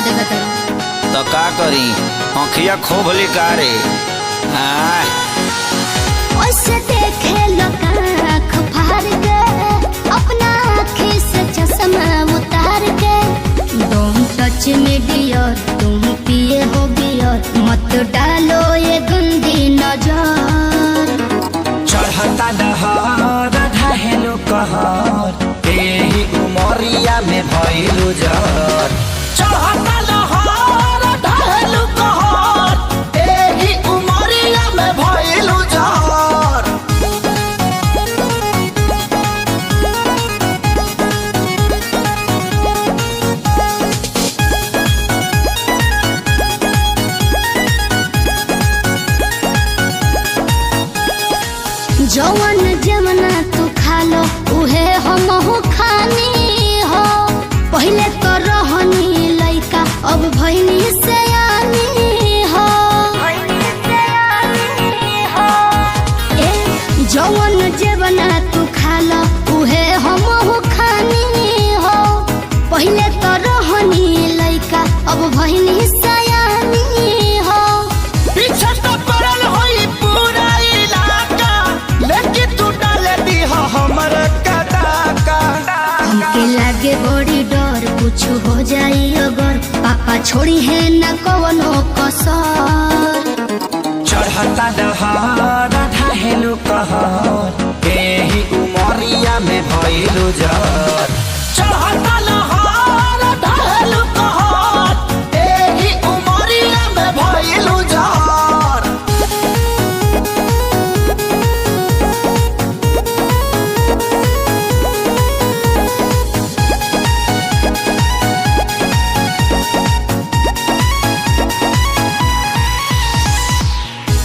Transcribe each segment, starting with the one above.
लगा देगा तो का करी आँखिया खोभली कारे ओसे देखे लोग आँख फाड़ के अपना आँखी से चश्मा उतार के तुम टच में डियर तुम पिए हो बियर मत डालो ये गंदी नजर चढ़ता दहर ढहेलो कहर एही उमरिया में भइलु जर चढ़ता दहर ढहेलो कहर एही उमरिया में भइलु जर। जवन जमना तू खा लो उहे हमहू खानी हो पहले तो रहनी लइका अब भइनी सयानी हो ए जवन जमना तू खा लो उहे हमहू खानी हो पहले तो रहनी लइका अब भइनी सयानी हो पीछे तो पड़ल होई पूरा इलाका लेकिन तू डाले दी हो हमर कदाका हमके लागे बड़ी डर कुछ हो जाई अगर पापा छोड़ी है न कवनो कसर चढ़ता दहर ढहेलो कहर एही उमरिया में भइलु जर चढ़ता दहर ढहेलो कहर एही उमरिया में भइलु जर।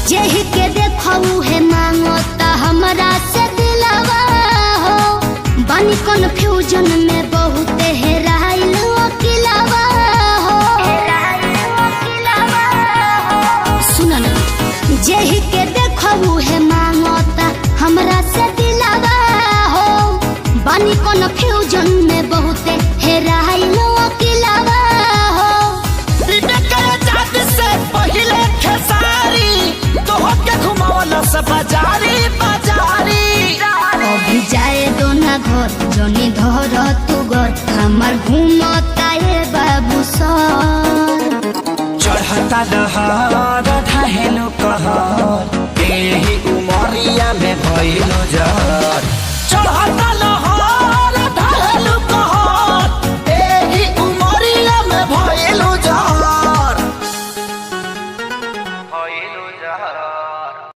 जेहि के देखऊ है मांगो ता हमरा से दिलवा हो बानी कन्फ्यूजन में बहुत हेराइल अकेलावा हो सुन ना जेहि के देखऊ है मांगो ता हमरा से दिलवा हो बानी कन्फ्यूजन में बहुत हेराइल अकेलावा हो से पहिले खेसारी तोहके घुमावला से बाजारी बाजारी अभी जाए दो ना घर जनी धर तू घर हमार घूमता ये बाबू सर चढ़ता दहर ढहेलो कहर एही उमरिया में भइलु जर चढ़ता